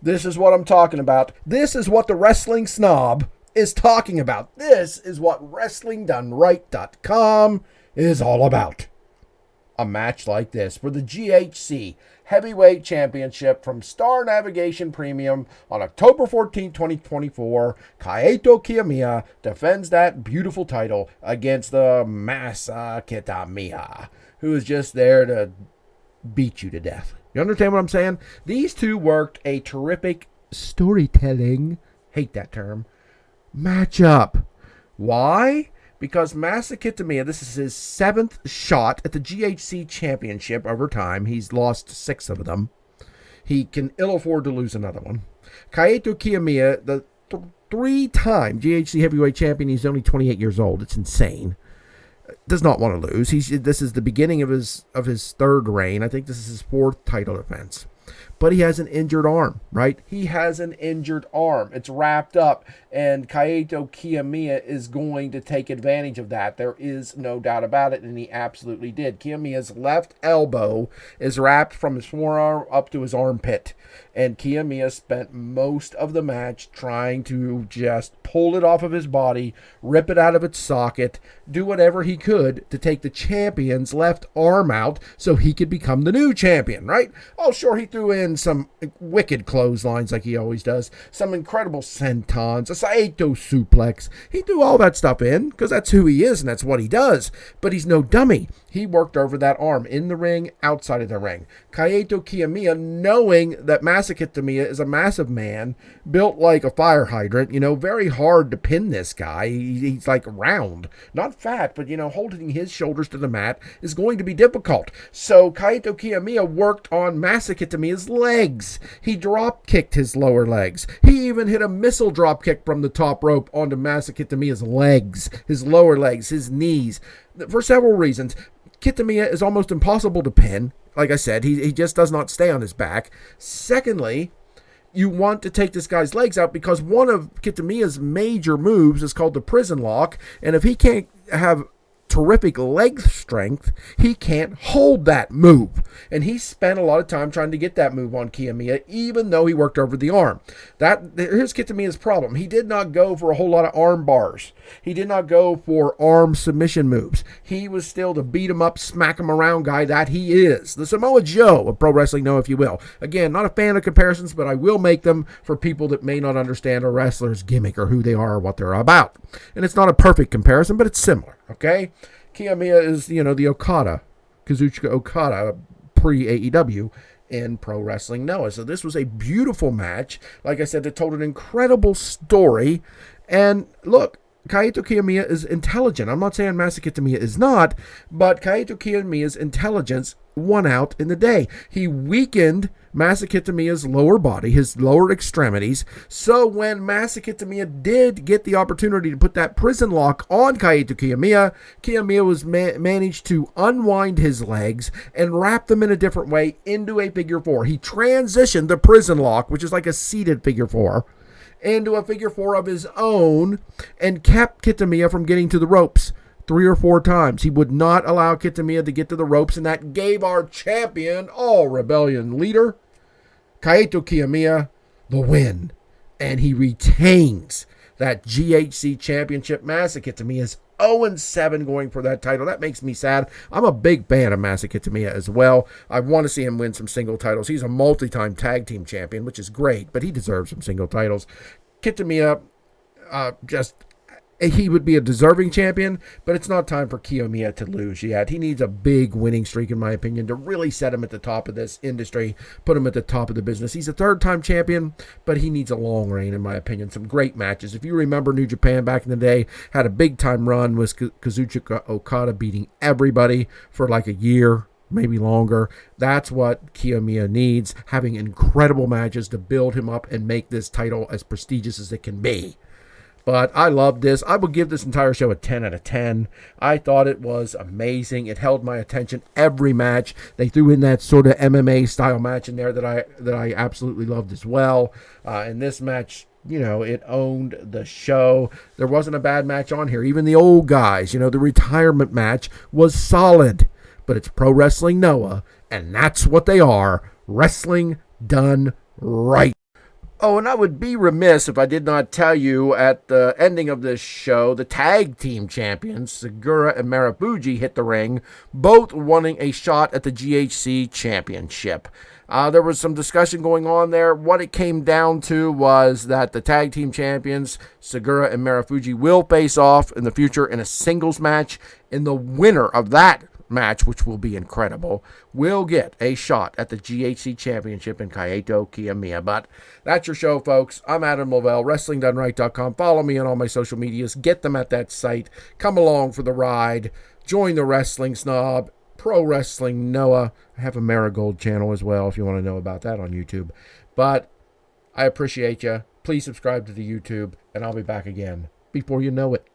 This is what I'm talking about. This is what the wrestling snob is talking about. This is what WrestlingDoneRight.com is all about. A match like this for the GHC Heavyweight Championship from Star Navigation Premium on October 14, 2024. Kaito Kiyomiya defends that beautiful title against the Masa Kitamiya, who is just there to beat you to death. You understand what I'm saying? These two worked a terrific storytelling, hate that term, matchup. Why? Because Masa Kitamiya, this is his 7th shot at the GHC Championship over time. He's lost 6 of them. He can ill afford to lose another one. Kaito Kiyomiya, the 3-time GHC Heavyweight Champion, he's only 28 years old. It's insane. Does not want to lose. This is the beginning of his 3rd reign. I think this is his 4th title defense. But he has an injured arm, right? He has an injured arm. It's wrapped up, and Kaito Kiyomiya is going to take advantage of that. There is no doubt about it, and he absolutely did. Kiyomiya's left elbow is wrapped from his forearm up to his armpit, and Kiyomiya spent most of the match trying to just pull it off of his body, rip it out of its socket, do whatever he could to take the champion's left arm out so he could become the new champion, right? Oh, sure, he threw in some wicked clotheslines like he always does, some incredible sentons, a Saito suplex. He threw all that stuff in because that's who he is and that's what he does. But he's no dummy. He worked over that arm in the ring, outside of the ring. Kaito Kiyomiya, knowing that Masa Kitamiya is a massive man, built like a fire hydrant, very hard to pin this guy. He's like round, not fat, but holding his shoulders to the mat is going to be difficult. So Kaito Kiyomiya worked on Masa Kitamiya's legs. He drop kicked his lower legs. He even hit a missile drop kick from the top rope onto Masa Kitamiya's legs, his lower legs, his knees, for several reasons. Kitamiya is almost impossible to pin. Like I said, he just does not stay on his back. Secondly, you want to take this guy's legs out because one of Kitamiya's major moves is called the prison lock, and if he can't have terrific leg strength, he can't hold that move. And he spent a lot of time trying to get that move on Kiyomiya, even though he worked over the arm. Here's Kitamiya's problem. He did not go for a whole lot of arm bars. He did not go for arm submission moves. He was still the beat him up, smack him around guy that he is. The Samoa Joe of Pro Wrestling Know, if you will. Again, not a fan of comparisons, but I will make them for people that may not understand a wrestler's gimmick or who they are or what they're about. And it's not a perfect comparison, but it's similar, okay? Kiyomiya is, the Okada, Kazuchika Okada, pre-AEW in Pro Wrestling Noah. So this was a beautiful match. Like I said, it told an incredible story. And look, Kaito Kiyomiya is intelligent. I'm not saying Masa Kitamiya is not, but Kaito Kiyomiya's intelligence won out in the day. He weakened Masa Kitamiya's lower body, his lower extremities. So when Masa Kitamiya did get the opportunity to put that prison lock on Kaito Kiyomiya, Kiyomiya was managed to unwind his legs and wrap them in a different way into a figure 4. He transitioned the prison lock, which is like a seated figure 4, into a figure 4 of his own and kept Kitamiya from getting to the ropes 3 or 4 times. He would not allow Kitamiya to get to the ropes, and that gave our champion, All Rebellion leader, Kaito Kiyomiya, the win. And he retains that GHC Championship. Masa Kitamiya is 0-7 going for that title. That makes me sad. I'm a big fan of Masa Kitamiya as well. I want to see him win some single titles. He's a multi-time tag team champion, which is great, but he deserves some single titles. Kitamiya, he would be a deserving champion, but it's not time for Kiyomiya to lose yet. He needs a big winning streak, in my opinion, to really set him at the top of this industry, put him at the top of the business. He's a 3rd-time champion, but he needs a long reign, in my opinion. Some great matches. If you remember, New Japan back in the day had a big-time run with Kazuchika Okada beating everybody for like a year, maybe longer. That's what Kiyomiya needs, having incredible matches to build him up and make this title as prestigious as it can be. But I love this. I will give this entire show a 10 out of 10. I thought it was amazing. It held my attention every match. They threw in that sort of MMA style match in there that I absolutely loved as well. And this match, it owned the show. There wasn't a bad match on here. Even the old guys, the retirement match was solid. But it's Pro Wrestling Noah, and that's what they are. Wrestling done right. Oh, and I would be remiss if I did not tell you at the ending of this show, the tag team champions, Segura and Marufuji, hit the ring, both wanting a shot at the GHC Championship. There was some discussion going on there. What it came down to was that the tag team champions, Segura and Marufuji, will face off in the future in a singles match, and the winner of that match, which will be incredible, will get a shot at the GHC Championship in Kaito Kiyomiya. But that's your show, folks. I'm Adam Lavelle, WrestlingDoneRight.com. Follow me on all my social medias. Get them at that site. Come along for the ride. Join the Wrestling Snob, Pro Wrestling Noah. I have a Marigold channel as well if you want to know about that on YouTube. But I appreciate you. Please subscribe to the YouTube, and I'll be back again before you know it.